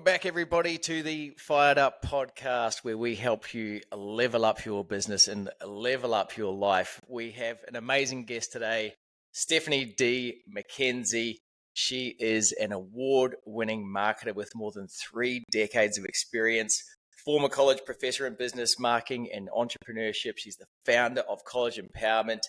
Welcome back, everybody, to the Fired Up podcast, where we help you level up your business and level up your life. We have an amazing guest today, Stephanie D McKenzie. She is an award-winning marketer with more than 3 decades of experience, former college professor in business marketing and entrepreneurship. She's the founder of College Empowerment,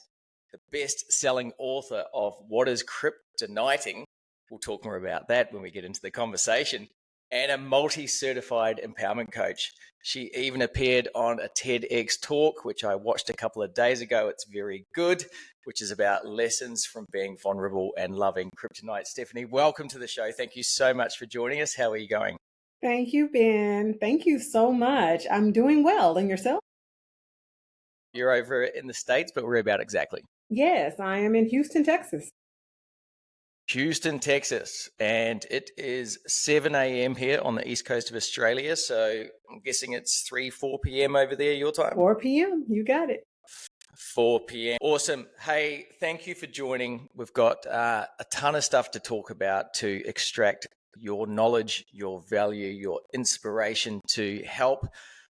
the best-selling author of What is Kryptoniting. We'll talk more about that when we get into the conversation. And a multi-certified empowerment coach. She even appeared on a TEDx talk, which I watched a couple of days ago. It's very good, which is about lessons from being vulnerable and loving Kryptonite. Stephanie, welcome to the show. Thank you so much for joining us. How are you going? Thank you, Ben. Thank you so much. I'm doing well. And yourself? You're over in the States, but where about exactly? Yes, I am in Houston, Texas. Houston, Texas, and it is 7 a.m. here on the east coast of Australia, so I'm guessing it's 4 p.m. over there, your time? 4 p.m., you got it. 4 p.m. Awesome. Hey, thank you for joining. We've got a ton of stuff to talk about to extract your knowledge, your value, your inspiration to help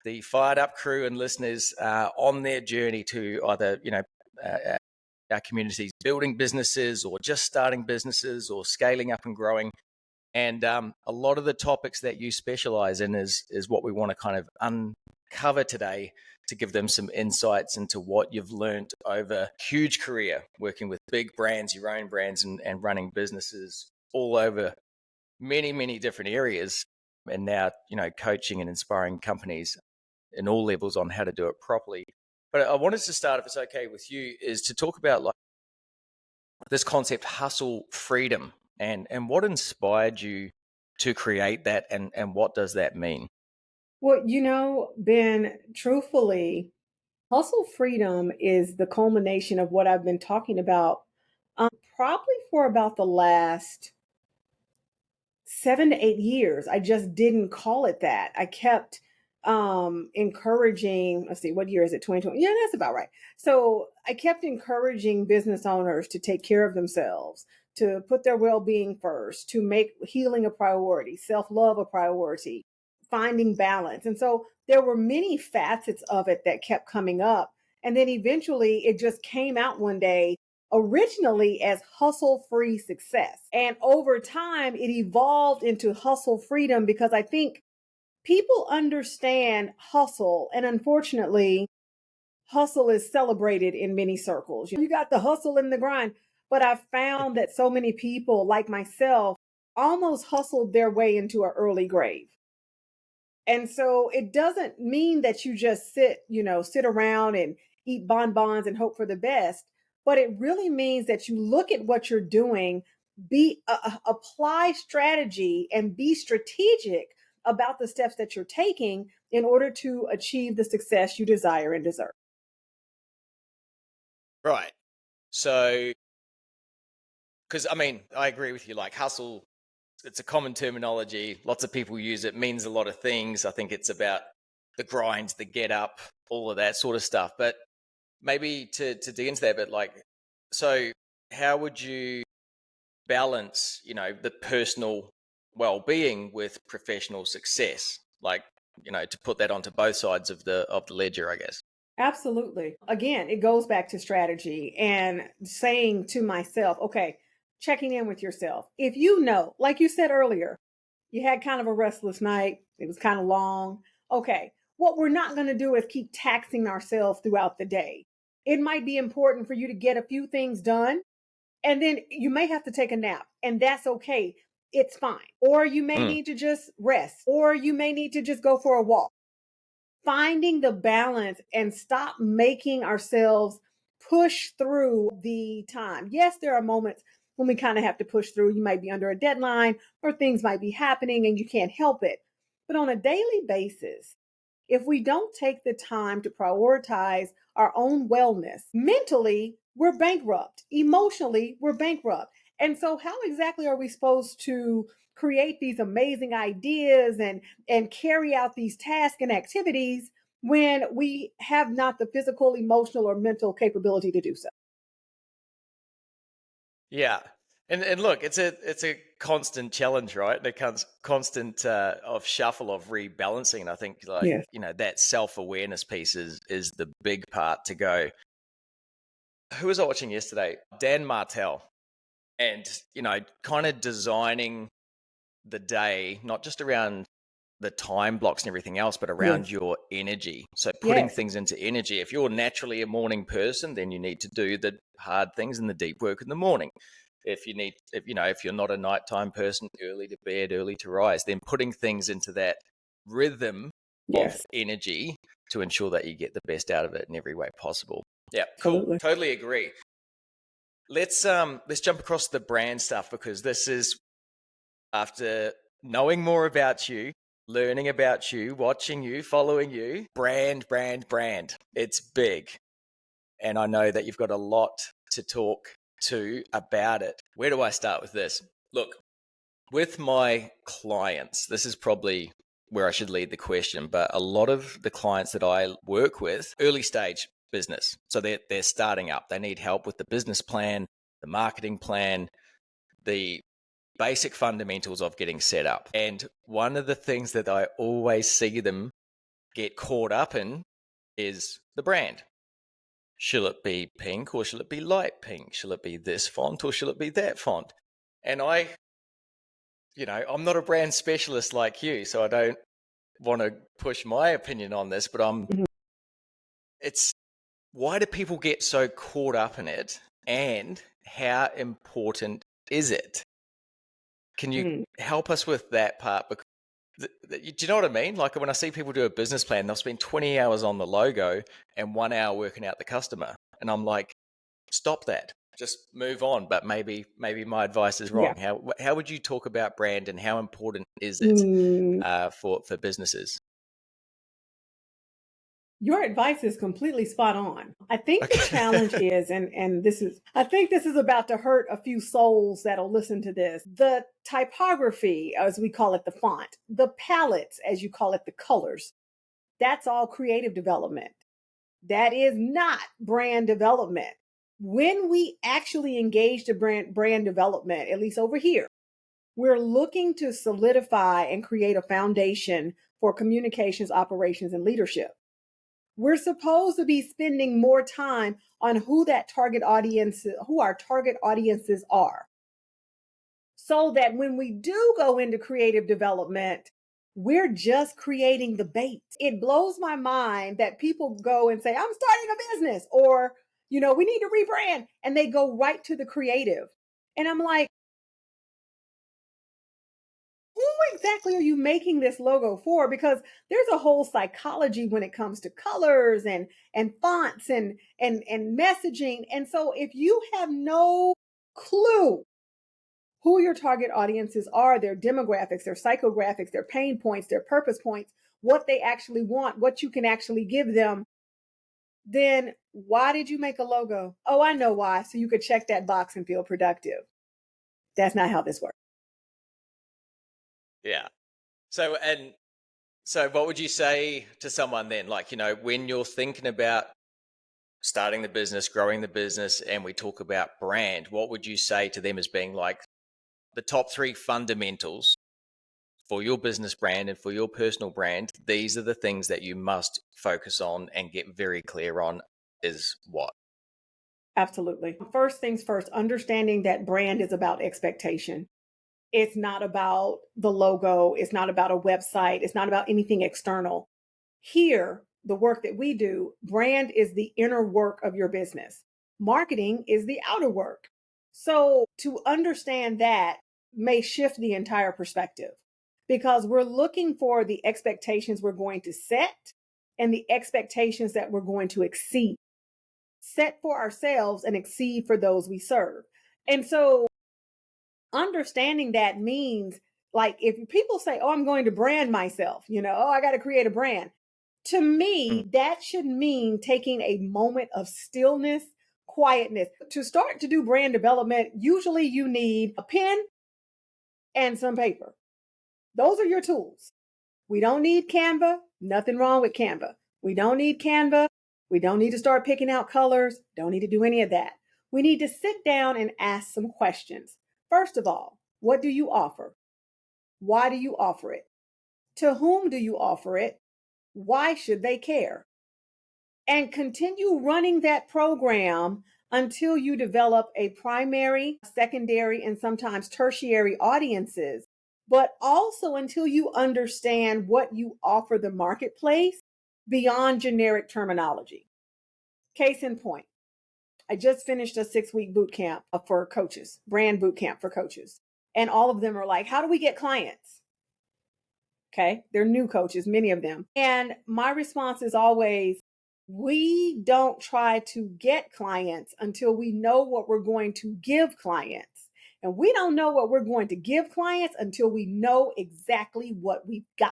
the Fired Up crew and listeners on their journey to either, our communities building businesses or just starting businesses or scaling up and growing. And a lot of the topics that you specialize in is what we want to kind of uncover today to give them some insights into what you've learned over a huge career working with big brands, your own brands, and running businesses all over many, many different areas. And now, coaching and inspiring companies in all levels on how to do it properly. But I wanted to start, if it's okay with you, is to talk about like this concept, hustle freedom, and what inspired you to create that, and what does that mean? Well, Ben, truthfully, hustle freedom is the culmination of what I've been talking about probably for about the last 7 to 8 years. I just didn't call it that. I kept encouraging, let's see, what year is it? 2020? Yeah, that's about right. So I kept encouraging business owners to take care of themselves, to put their well-being first, to make healing a priority, self-love a priority, finding balance. And so there were many facets of it that kept coming up. And then eventually it just came out one day, originally as hustle-free success. And over time, it evolved into hustle freedom because I think people understand hustle, and unfortunately, hustle is celebrated in many circles. You got the hustle and the grind, but I've found that so many people, like myself, almost hustled their way into an early grave. And so it doesn't mean that you just sit around and eat bonbons and hope for the best, but it really means that you look at what you're doing, apply strategy, and be strategic about the steps that you're taking in order to achieve the success you desire and deserve. Right. So, because I agree with you, like hustle, it's a common terminology. Lots of people use it, means a lot of things. I think it's about the grind, the get up, all of that sort of stuff. But maybe to dig into that, but so how would you balance, the personal well-being with professional success? To put that onto both sides of the ledger, I guess. Absolutely. Again, it goes back to strategy and saying to myself, okay, checking in with yourself. If you know, like you said earlier, you had kind of a restless night, it was kind of long. Okay, what we're not going to do is keep taxing ourselves throughout the day. It might be important for you to get a few things done, and then you may have to take a nap, and that's okay. It's fine. Or you may need to just rest, or you may need to just go for a walk. Finding the balance and stop making ourselves push through the time. Yes, there are moments when we kind of have to push through. You might be under a deadline or things might be happening and you can't help it. But on a daily basis, if we don't take the time to prioritize our own wellness, mentally, we're bankrupt. Emotionally, we're bankrupt. And so how exactly are we supposed to create these amazing ideas and carry out these tasks and activities when we have not the physical, emotional, or mental capability to do so? Yeah. And look, it's a constant challenge, right? And a constant of shuffle, of rebalancing. And I think Yes. that self-awareness piece is the big part to go. Who was I watching yesterday? Dan Martell. And, kind of designing the day, not just around the time blocks and everything else, but around Yes. your energy. So putting Yes. things into energy. If you're naturally a morning person, then you need to do the hard things and the deep work in the morning. If you're not a nighttime person, early to bed, early to rise, then putting things into that rhythm of Yes. energy to ensure that you get the best out of it in every way possible. Yeah, cool. Absolutely. Totally agree. Let's jump across the brand stuff, because this is, after knowing more about you, learning about you, watching you, following you, brand. It's big. And I know that you've got a lot to talk to about it. Where do I start with this? Look, with my clients, this is probably where I should lead the question, but a lot of the clients that I work with, early stage business. So they're starting up. They need help with the business plan, the marketing plan, the basic fundamentals of getting set up. And one of the things that I always see them get caught up in is the brand. Shall it be pink or shall it be light pink? Shall it be this font or shall it be that font? And I'm not a brand specialist like you, so I don't want to push my opinion on this, but it's, why do people get so caught up in it, and how important is it? Can you help us with that part? Because do you know what I mean? Like, when I see people do a business plan, they'll spend 20 hours on the logo and 1 hour working out the customer. And I'm like, stop that. Just move on. But maybe my advice is wrong. Yeah. How would you talk about brand, and how important is it for businesses? Your advice is completely spot on. I think the challenge is, I think this is about to hurt a few souls that'll listen to this. The typography, as we call it, the font, the palettes, as you call it, the colors, that's all creative development. That is not brand development. When we actually engage the brand development, at least over here, we're looking to solidify and create a foundation for communications, operations, and leadership. We're supposed to be spending more time on who our target audiences are. So that when we do go into creative development, we're just creating the bait. It blows my mind that people go and say, I'm starting a business, or, we need to rebrand. And they go right to the creative. And I'm like, who exactly are you making this logo for? Because there's a whole psychology when it comes to colors and fonts and messaging. And so if you have no clue who your target audiences are, their demographics, their psychographics, their pain points, their purpose points, what they actually want, what you can actually give them, then why did you make a logo? Oh, I know why. So you could check that box and feel productive. That's not how this works. Yeah. So what would you say to someone then? Like, when you're thinking about starting the business, growing the business, and we talk about brand, what would you say to them as being like the top 3 fundamentals for your business brand and for your personal brand? These are the things that you must focus on and get very clear on, is what? Absolutely. First things first, understanding that brand is about expectation. It's not about the logo. It's not about a website. It's not about anything external. Here, the work that we do, brand is the inner work of your business. Marketing is the outer work. So to understand that may shift the entire perspective, because we're looking for the expectations we're going to set and the expectations that we're going to exceed. Set for ourselves and exceed for those we serve. And so understanding that means, like, if people say, oh, I'm going to brand myself, oh, I got to create a brand. To me, that should mean taking a moment of stillness, quietness. To start to do brand development, usually you need a pen and some paper. Those are your tools. We don't need Canva. Nothing wrong with Canva. We don't need Canva. We don't need to start picking out colors. Don't need to do any of that. We need to sit down and ask some questions. First of all, What do you offer? Why do you offer it? To whom do you offer it? Why should they care? And continue running that program until you develop a primary, secondary, and sometimes tertiary audiences, but also until you understand what you offer the marketplace beyond generic terminology. Case in point, I just finished a 6-week boot camp for coaches, brand boot camp for coaches. And all of them are like, how do we get clients? Okay. They're new coaches, many of them. And my response is always, we don't try to get clients until we know what we're going to give clients. And we don't know what we're going to give clients until we know exactly what we've got.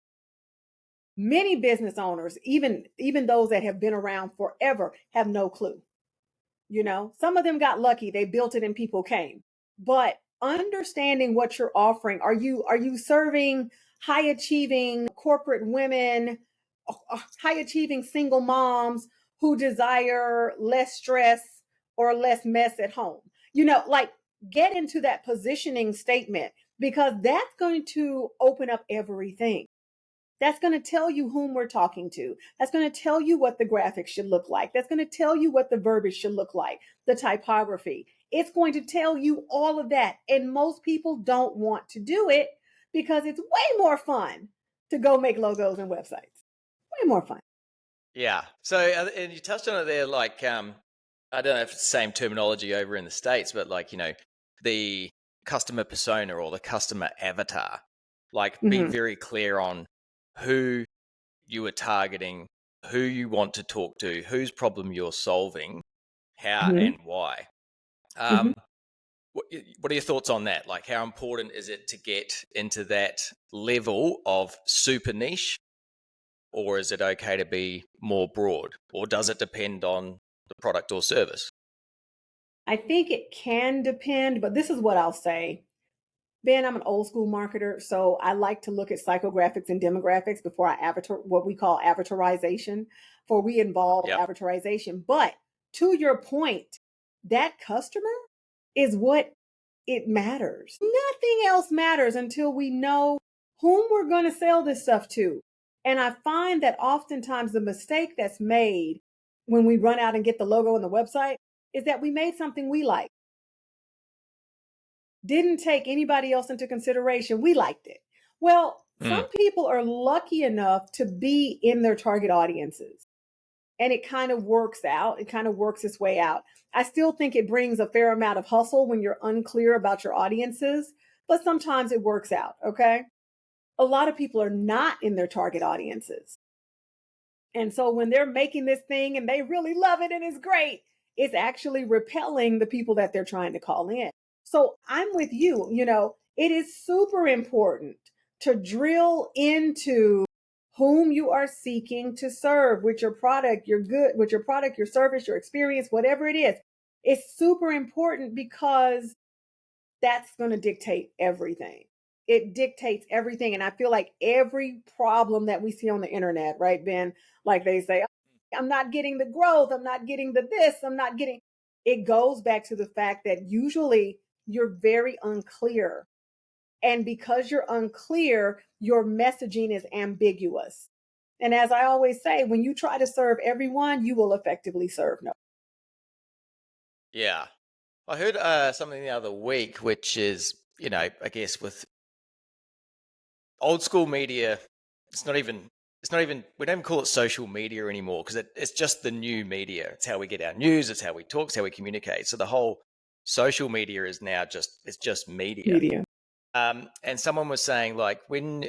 Many business owners, even those that have been around forever, have no clue. You know, some of them got lucky. They built it and people came. But understanding what you're offering, are you serving high achieving corporate women, high achieving single moms who desire less stress or less mess at home? You know, like, get into that positioning statement, because that's going to open up everything. That's going to tell you whom we're talking to. That's going to tell you what the graphics should look like. That's going to tell you what the verbiage should look like, the typography. It's going to tell you all of that. And most people don't want to do it because it's way more fun to go make logos and websites. Way more fun. Yeah. So, and you touched on it there, like, I don't know if it's the same terminology over in the States, but like, you know, the customer persona or the customer avatar, like, be very clear on who you are targeting, who you want to talk to, whose problem you're solving, how and why. What are your thoughts on that? Like, how important is it to get into that level of super niche, or is it okay to be more broad, or does it depend on the product or service? I think it can depend, but this is what I'll say. Ben, I'm an old school marketer, so I like to look at psychographics and demographics before I avatar, what we call avatarization, for we involve avatarization. But to your point, that customer is what it matters. Nothing else matters until we know whom we're going to sell this stuff to. And I find that oftentimes the mistake that's made when we run out and get the logo and the website is that we made something we like. Didn't take anybody else into consideration. We liked it. Well, some people are lucky enough to be in their target audiences, and it kind of works out. It kind of works its way out. I still think it brings a fair amount of hustle when you're unclear about your audiences, but sometimes it works out. Okay. A lot of people are not in their target audiences. And so when they're making this thing and they really love it and it's great, it's actually repelling the people that they're trying to call in. So I'm with you. You know, it is super important to drill into whom you are seeking to serve with your product, your good, with your product, your service, your experience, whatever it is. It's super important because that's going to dictate everything. It dictates everything. And I feel like every problem that we see on the internet, right, Ben, like they say, I'm not getting the growth, I'm not getting the this, I'm not getting, it goes back to the fact that usually you're very unclear. And because you're unclear, your messaging is ambiguous. And as I always say, when you try to serve everyone, you will effectively serve no. Yeah. I heard something the other week, which is, you know, I guess with old school media, it's not even, we don't even call it social media anymore, because it's just the new media. It's how we get our news, it's how we talk, it's how we communicate. So the whole social media is now it's just media. And someone was saying, like, when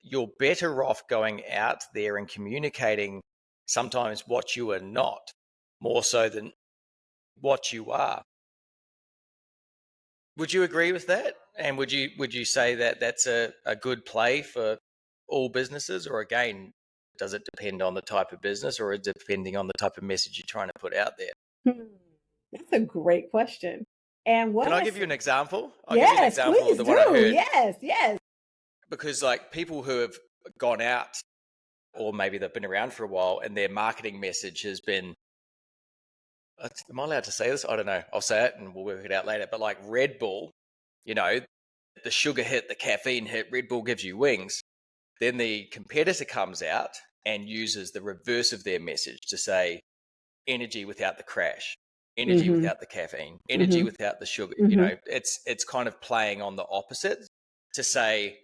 you're better off going out there and communicating sometimes what you are not, more so than what you are. Would you agree with that? And would you say that that's a good play for all businesses, or again, does it depend on the type of business, or is it depending on the type of message you're trying to put out there? That's a great question. And what Can I give you an example? I'll yes, give you an example please of the one I heard. Yes. Because like people who have gone out, or maybe they've been around for a while, and their marketing message has been, am I allowed to say this? I don't know. I'll say it and we'll work it out later. But like Red Bull, you know, the sugar hit, the caffeine hit, Red Bull gives you wings. Then the competitor comes out and uses the reverse of their message to say energy without the crash, energy Mm-hmm. without the caffeine, energy Mm-hmm. without the sugar. Mm-hmm. It's kind of playing on the opposite to say,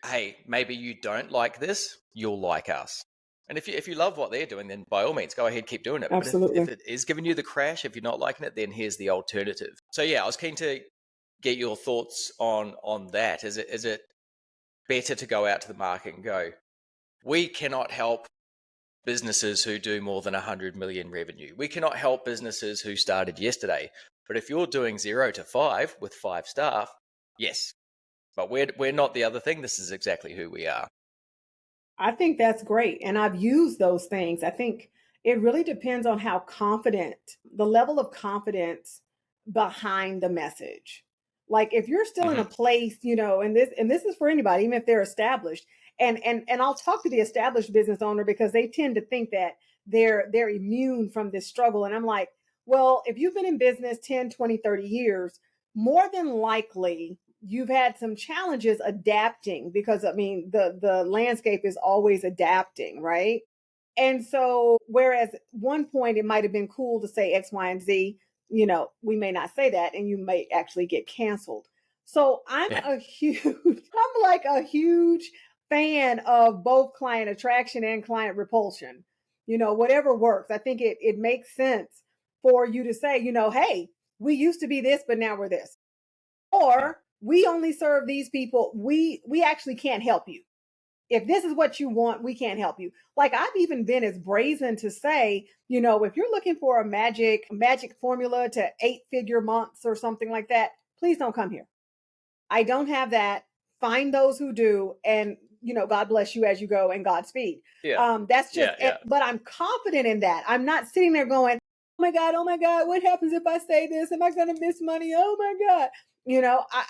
hey, maybe you don't like this, you'll like us. And if you love what they're doing, then by all means, go ahead, keep doing it. But Absolutely. if it is giving you the crash, if you're not liking it, then here's the alternative. So yeah, I was keen to get your thoughts on that. Is it better to go out to the market and go, we cannot help businesses who do more than 100 million revenue. We cannot help businesses who started yesterday. But if you're doing 0 to 5 with 5 staff, yes. But we're not the other thing. This is exactly who we are. I think that's great. And I've used those things. I think it really depends on how confident, the level of confidence behind the message. Like if you're still in a Mm-hmm. place, and this is for anybody, even if they're established. And I'll talk to the established business owner because they tend to think that they're immune from this struggle. And I'm like, well, if you've been in business 10, 20, 30 years, more than likely you've had some challenges adapting because I mean the landscape is always adapting, right? And so whereas one point it might have been cool to say X, Y, and Z, we may not say that and you may actually get canceled. So I'm Yeah. a huge I'm like a huge fan of both client attraction and client repulsion. Whatever works. I think it makes sense for you to say, hey, we used to be this, but now we're this, Mm. or we only serve these people. We actually can't help you. If this is what you want, we can't help you. Like I've even been as brazen to say, if you're looking for a magic formula to 8-figure months or something like that, please don't come here. I don't have that. Find those who do, and God bless you as you go, and Godspeed. Yeah. That's just Yeah. Yeah. but I'm confident in that. I'm not sitting there going, oh my God, what happens if I say this? Am I going to miss money? Oh my God.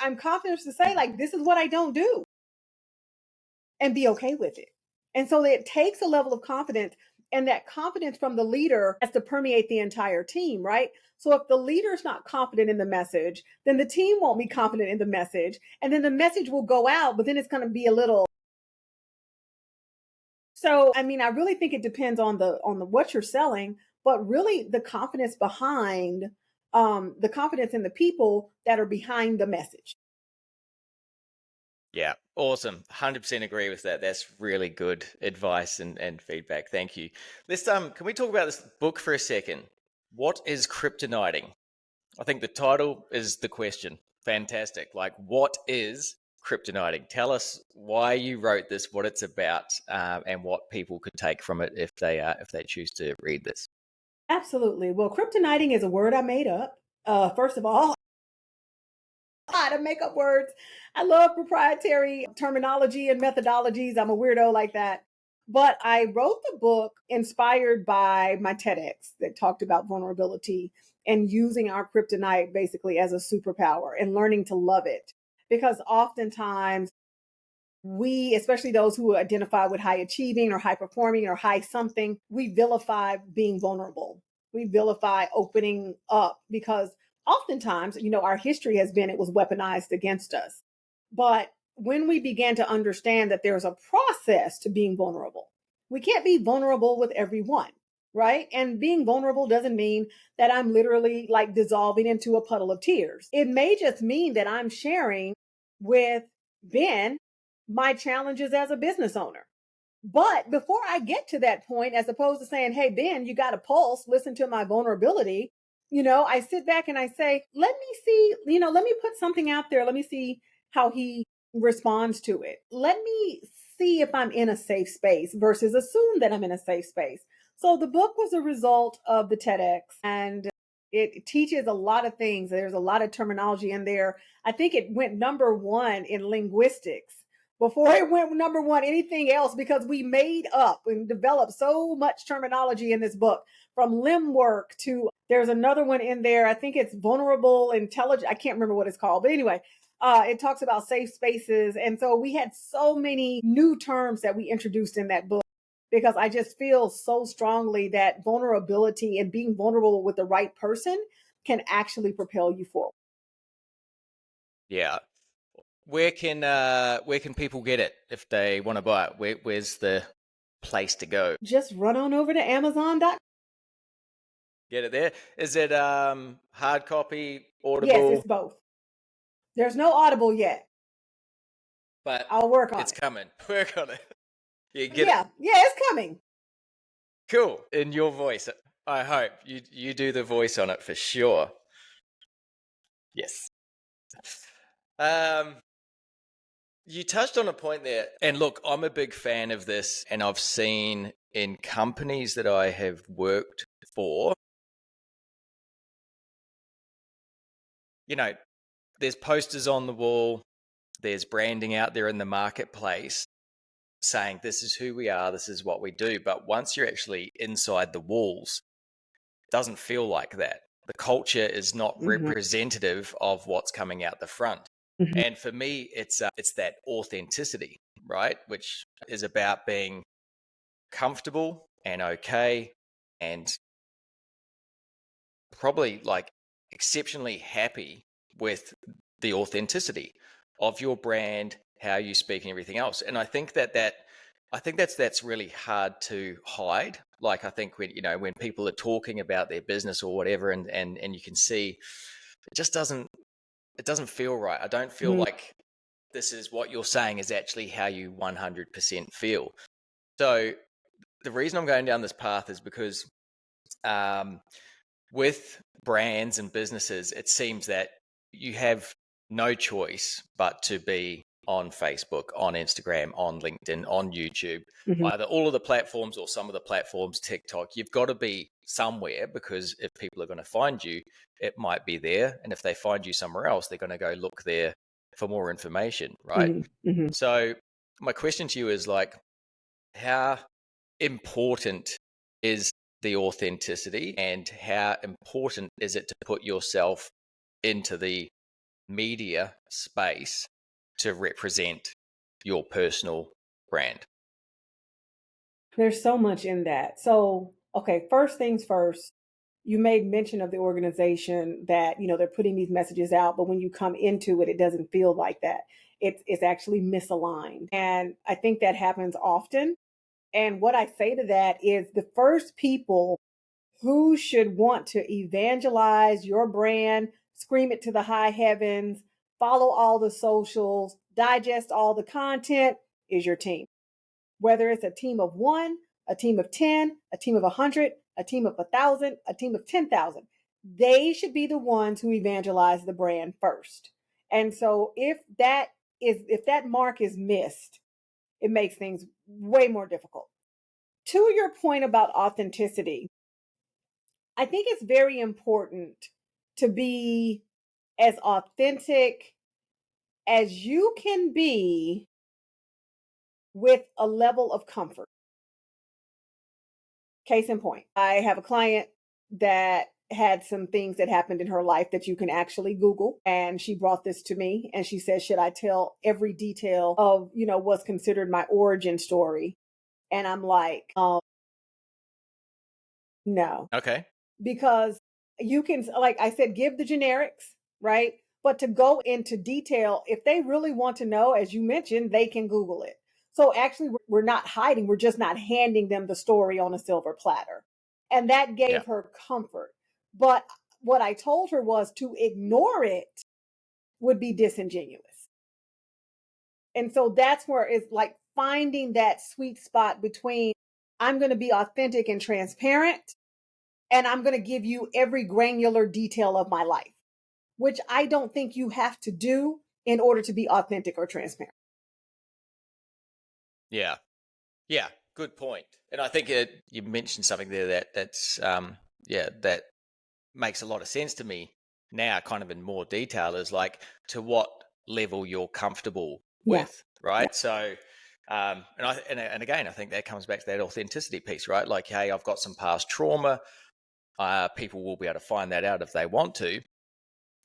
I'm confident to say, like, this is what I don't do and be okay with it. And so it takes a level of confidence, and that confidence from the leader has to permeate the entire team, right? So if the leader's not confident in the message, then the team won't be confident in the message. And then the message will go out, but then it's going to be a little. So, I mean, I really think it depends on the what you're selling, but really the confidence behind the confidence in the people that are behind the message. Yeah. Awesome. 100% agree with that. That's really good advice and feedback. Thank you. Let's can we talk about this book for a second? What is kryptoniting? I think the title is the question. Fantastic. Like, what is kryptoniting? Tell us why you wrote this, what it's about, and what people could take from it if they choose to read this. Absolutely. Well, kryptoniting is a word I made up. First of all, to make up words. I love proprietary terminology and methodologies. I'm a weirdo like that. But I wrote the book inspired by my TEDx that talked about vulnerability and using our kryptonite basically as a superpower and learning to love it. Because oftentimes we, especially those who identify with high achieving or high performing or high something, we vilify being vulnerable. We vilify opening up because oftentimes, our history has been it was weaponized against us. But when we began to understand that there's a process to being vulnerable, we can't be vulnerable with everyone, right? And being vulnerable doesn't mean that I'm literally like dissolving into a puddle of tears. It may just mean that I'm sharing with Ben my challenges as a business owner. But before I get to that point, as opposed to saying, hey, Ben, you got a pulse, listen to my vulnerability, I sit back and I say, let me see, let me put something out there. Let me see how he responds to it. Let me see if I'm in a safe space versus assume that I'm in a safe space. So the book was a result of the TEDx, and it teaches a lot of things. There's a lot of terminology in there. I think it went number one in linguistics before it went number one anything else, because we made up and developed so much terminology in this book, from limb work to there's another one in there. I think it's vulnerable intelligence. I can't remember what it's called, but anyway, it talks about safe spaces. And so we had so many new terms that we introduced in that book, because I just feel so strongly that vulnerability and being vulnerable with the right person can actually propel you forward. Yeah. where can people get it if they want to buy it? Where's the place to go? Just run on over to Amazon.com. Get it there. Is it hard copy, Yes, Audible? it's both. There's no Audible yet, But I'll work on it's it. coming. Work on it. Yeah, it's coming. Cool. In your voice. I hope you do the voice on it for sure. Yes. You touched on a point there, and look, I'm a big fan of this, and I've seen in companies that I have worked for, you know, there's posters on the wall, there's branding out there in the marketplace saying this is who we are, this is what we do. But once you're actually inside the walls, it doesn't feel like that. The culture is not representative of what's coming out the front. And for me, it's that authenticity, right? Which is about being comfortable and okay and probably like exceptionally happy with the authenticity of your brand, how you speak and everything else. And I think that's really hard to hide. Like I think when people are talking about their business or whatever and you can see it just doesn't feel right. I don't feel like this is what you're saying is actually how you 100% feel. So the reason I'm going down this path is because with brands and businesses, it seems that you have no choice but to be on Facebook, on Instagram, on LinkedIn, on YouTube, either all of the platforms or some of the platforms, TikTok. You've got to be somewhere because if people are going to find you, it might be there. And if they find you somewhere else, they're going to go look there for more information, right? So my question to you is like, how important is the authenticity and how important is it to put yourself into the media space to represent your personal brand? There's so much in that. So, okay, first things first, you made mention of the organization that, they're putting these messages out, but when you come into it, it doesn't feel like that. It's actually misaligned. And I think that happens often. And what I say to that is the first people who should want to evangelize your brand, scream it to the high heavens, follow all the socials, digest all the content is your team. Whether it's a team of 1, a team of 10, a team of 100, a team of 1,000, a team of 10,000, they should be the ones who evangelize the brand first. And so if that mark is missed, it makes things way more difficult. To your point about authenticity, I think it's very important to be as authentic as you can be with a level of comfort. Case in point, I have a client that had some things that happened in her life that you can actually Google. And she brought this to me and she said, should I tell every detail of, what's considered my origin story? And I'm like, no. Okay. Because you can, like I said, give the generics, right? But to go into detail, if they really want to know, as you mentioned, they can Google it. So actually, we're not hiding. We're just not handing them the story on a silver platter. And that gave her comfort. But what I told her was to ignore it would be disingenuous. And so that's where it's like finding that sweet spot between I'm going to be authentic and transparent, and I'm going to give you every granular detail of my life, which I don't think you have to do in order to be authentic or transparent. Yeah. Yeah. Good point. And I think you mentioned something there that makes a lot of sense to me now, kind of in more detail, is like to what level you're comfortable with, right? Yeah. So, and again, I think that comes back to that authenticity piece, right? Like, hey, I've got some past trauma. People will be able to find that out if they want to.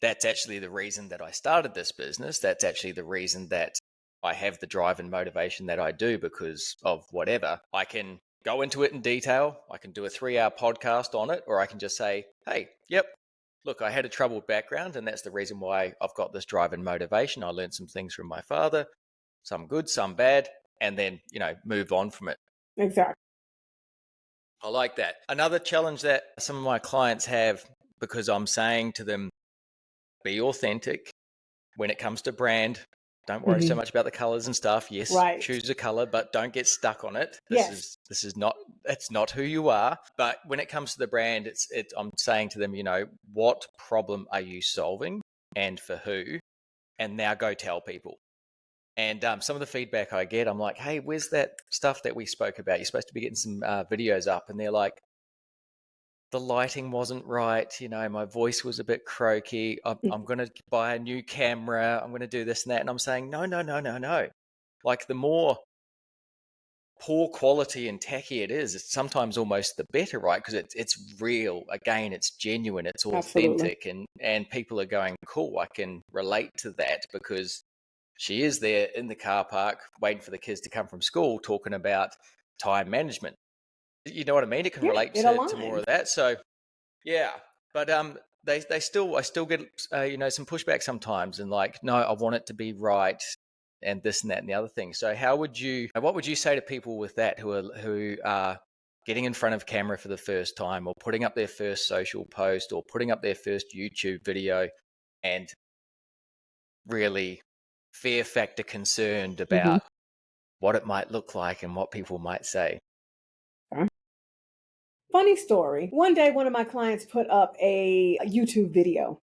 That's actually the reason that I started this business. That's actually the reason that I have the drive and motivation that I do because of whatever. I can go into it in detail. I can do a 3-hour podcast on it, or I can just say, hey, yep, look, I had a troubled background, and that's the reason why I've got this drive and motivation. I learned some things from my father, some good, some bad, and then, move on from it. Exactly. I like that. Another challenge that some of my clients have, because I'm saying to them, be authentic when it comes to brand. Don't worry so much about the colors and stuff. Yes, Right. choose a color, but don't get stuck on it. Yes. This is not, it's not who you are. But when it comes to the brand, I'm saying to them, what problem are you solving and for who? And now go tell people. And some of the feedback I get, I'm like, hey, where's that stuff that we spoke about? You're supposed to be getting some videos up. And they're like, the lighting wasn't right. My voice was a bit croaky. I'm going to buy a new camera. I'm going to do this and that. And I'm saying, no. Like, the more poor quality and tacky it is, it's sometimes almost the better, right? Because it's real. Again, it's genuine. It's authentic. And people are going, cool, I can relate to that, because she is there in the car park waiting for the kids to come from school, talking about time management. You know what I mean? It can relate to more of that. So, yeah. But I still get some pushback sometimes, and like, no, I want it to be right, and this and that and the other thing. So what would you say to people with that who are getting in front of camera for the first time, or putting up their first social post, or putting up their first YouTube video, and really fear factor concerned about what it might look like and what people might say? Funny story. One day, one of my clients put up a YouTube video.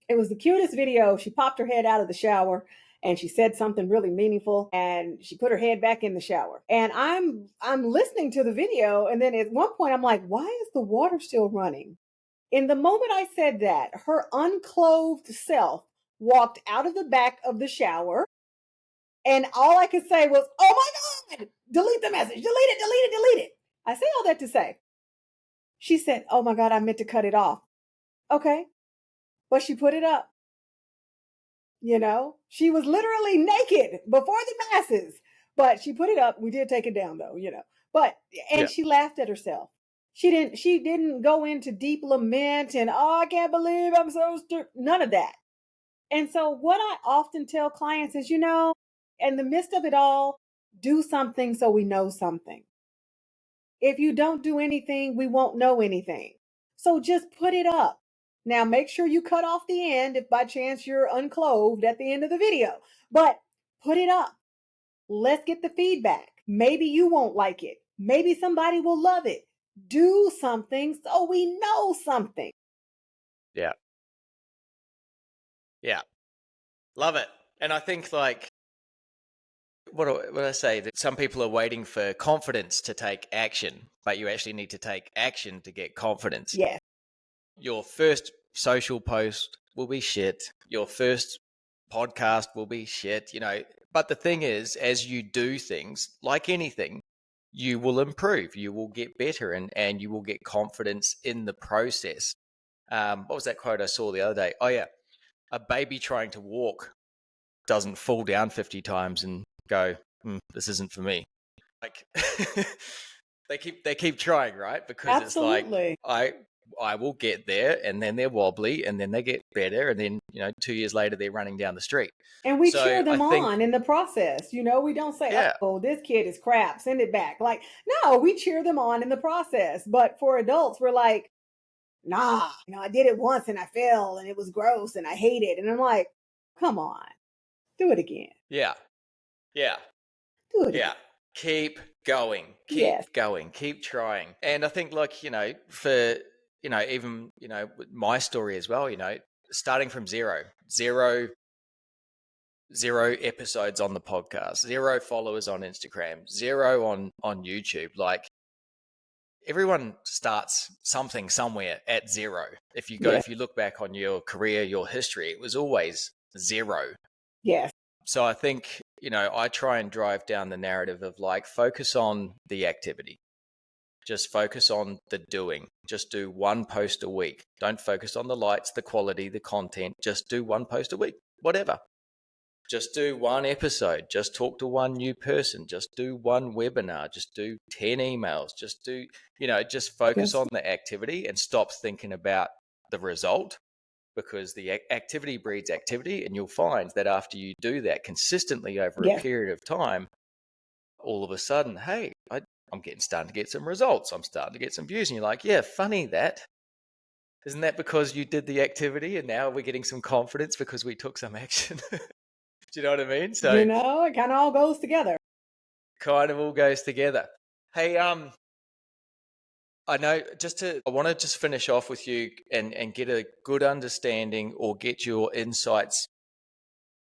It was the cutest video. She popped her head out of the shower and she said something really meaningful, and she put her head back in the shower. And I'm listening to the video, and then at one point I'm like, why is the water still running? In the moment I said that, her unclothed self walked out of the back of the shower, and all I could say was, oh my God, delete the message, delete it. I say all that to say, she said, oh my God, I meant to cut it off. Okay. But she put it up. She was literally naked before the masses, but she put it up. We did take it down though, she laughed at herself. She didn't go into deep lament and, oh, I can't believe I'm so stupid. None of that. And so what I often tell clients is, in the midst of it all, do something so we know something. If you don't do anything, we won't know anything. So just put it up. Now, make sure you cut off the end if by chance you're unclothed at the end of the video. But put it up. Let's get the feedback. Maybe you won't like it. Maybe somebody will love it. Do something so we know something. Yeah. Yeah. Love it. And I think, like, what I say, that some people are waiting for confidence to take action, but you actually need to take action to get confidence. Yeah. Your first social post will be shit. Your first podcast will be shit, But the thing is, as you do things, like anything, you will improve, you will get better, and you will get confidence in the process. What was that quote I saw the other day? Oh, yeah. A baby trying to walk doesn't fall down 50 times and go, this isn't for me. Like, they keep trying, right? Because Absolutely. It's like, I will get there, and then they're wobbly, and then they get better, and then 2 years later they're running down the street. And we cheer them on in the process. We don't say, oh, this kid is crap, send it back. Like, no, we cheer them on in the process. But for adults, we're like, nah, I did it once and I fell and it was gross and I hate it. And I'm like, come on, do it again. Yeah. Do it again. Keep going. Keep going. Keep trying. And I think, like, for, even, my story as well, starting from zero episodes on the podcast, 0 followers on Instagram, 0 on YouTube. Like, everyone starts something somewhere at 0. If you look back on your career, your history, it was always 0. Yes. So I think, I try and drive down the narrative of, like, focus on the activity. Just focus on the doing. Just do 1 post a week. Don't focus on the lights, the quality, the content. Just do 1 post a week, whatever. Just do 1 episode. Just talk to 1 new person. Just do 1 webinar. Just do 10 emails. Just do, just focus on the activity and stop thinking about the result, because the activity breeds activity. And you'll find that after you do that consistently over a Yes. period of time, all of a sudden, hey, I'm starting to get some results. I'm starting to get some views. And you're like, yeah, funny that. Isn't that because you did the activity and now we're getting some confidence because we took some action? Do you know what I mean? So It kind of all goes together. kind of all goes together. Hey, I know I want to just finish off with you and get a good understanding or get your insights.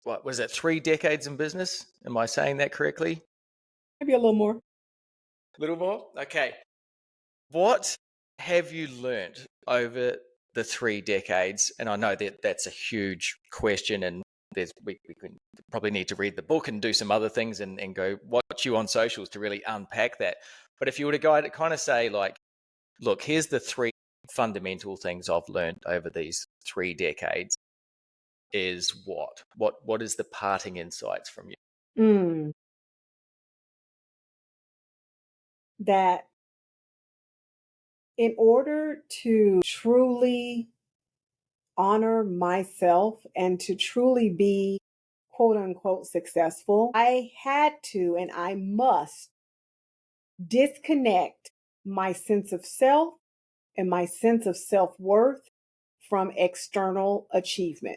What was it? 3 decades in business? Am I saying that correctly? Maybe a little more. A little more? Okay. What have you learned over the 3 decades? And I know that that's a huge question, and we can probably need to read the book and do some other things and go watch you on socials to really unpack that. But if you were to kind of say, like, look, here's the 3 fundamental things I've learned over these 3 decades, is what? What is the parting insights from you? That in order to truly honor myself and to truly be quote unquote successful, I had to and I must disconnect my sense of self and my sense of self worth from external achievement.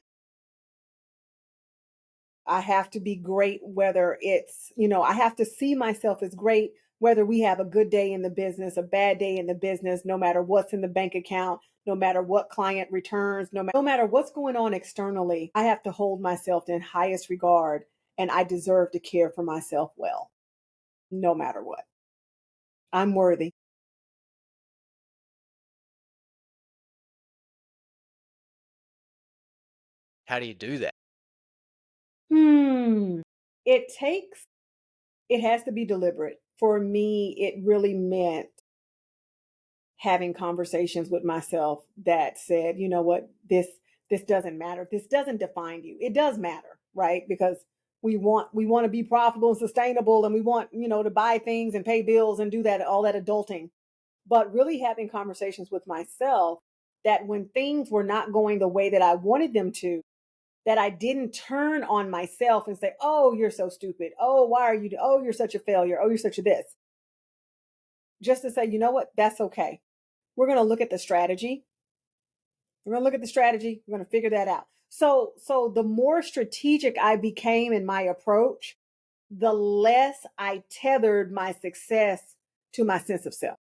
I have to be great, whether it's, I have to see myself as great, whether we have a good day in the business, a bad day in the business, no matter what's in the bank account, no matter what client returns, no matter what's going on externally, I have to hold myself in highest regard and I deserve to care for myself well, no matter what. I'm worthy. How do you do that? It has to be deliberate. For me, it really meant having conversations with myself that said, you know what, this doesn't matter. This doesn't define you. It does matter, right? Because we want to be profitable and sustainable, and we want, to buy things and pay bills and do that, all that adulting. But really having conversations with myself that when things were not going the way that I wanted them to, that I didn't turn on myself and say, "Oh, you're so stupid. Oh, why are you? Oh, you're such a failure. Oh, you're such a this." Just to say, you know what? That's okay. We're going to look at the strategy. We're going to look at the strategy. We're going to figure that out. So the more strategic I became in my approach, the less I tethered my success to my sense of self.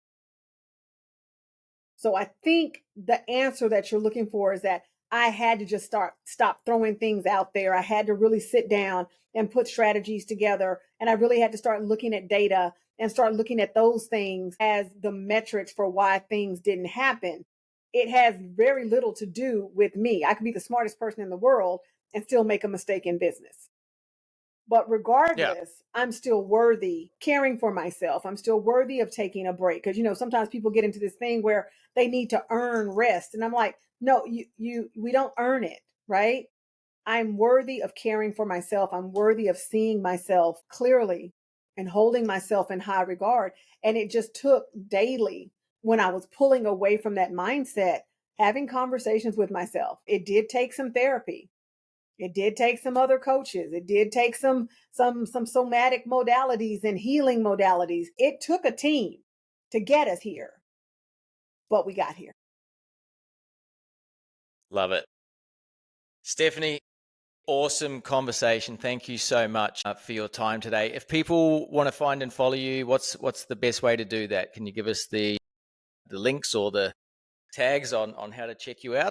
So I think the answer that you're looking for is that I had to just stop throwing things out there. I had to really sit down and put strategies together. And I really had to start looking at data and start looking at those things as the metrics for why things didn't happen. It has very little to do with me. I could be the smartest person in the world and still make a mistake in business. But Yeah. regardless, I'm still worthy caring for myself. I'm still worthy of taking a break. Because, sometimes people get into this thing where they need to earn rest. And I'm like, no, we don't earn it, right? I'm worthy of caring for myself. I'm worthy of seeing myself clearly and holding myself in high regard. And it just took daily, when I was pulling away from that mindset, having conversations with myself. It did take some therapy. It did take some other coaches. It did take some somatic modalities and healing modalities. It took a team to get us here, but we got here. Love it. Stephanie, awesome conversation. Thank you so much for your time today. If people want to find and follow you, what's the best way to do that? Can you give us the links or the tags on how to check you out?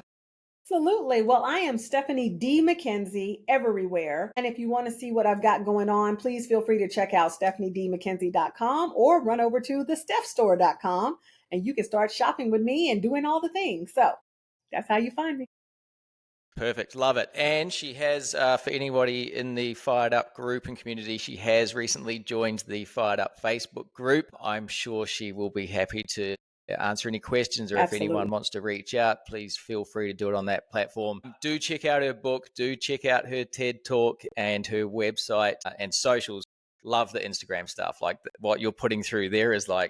Absolutely. Well, I am Stephanie D McKenzie everywhere. And if you want to see what I've got going on, please feel free to check out stephaniedmckenzie.com or run over to thestephstore.com and you can start shopping with me and doing all the things. So that's how you find me. Perfect. Love it. And she has, for anybody in the Fired Up group and community, she has recently joined the Fired Up Facebook group. I'm sure she will be happy to answer any questions, or Absolutely. if anyone wants to reach out, please feel free to do it on that platform. Do check out her book. Do check out her TED Talk and her website and socials. Love the Instagram stuff. Like what you're putting through there is like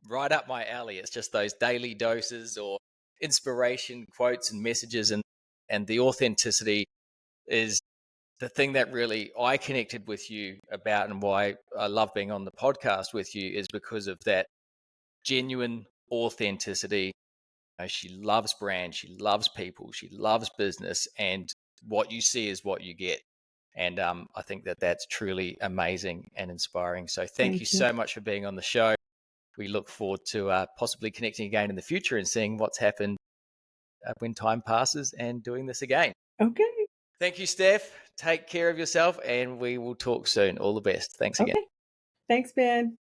right up my alley. It's just those daily doses or inspiration, quotes and messages, and the authenticity is the thing that really I connected with you about, and why I love being on the podcast with you is because of that genuine authenticity. She loves brand, she loves people, she loves business, and what you see is what you get. And I think that that's truly amazing and inspiring. So thank you Thank you. so much for being on the show. We look forward to possibly connecting again in the future and seeing what's happened when time passes and doing this again. Okay. Thank you, Steph. Take care of yourself, and we will talk soon. All the best. Thanks again. Okay. Thanks, Ben.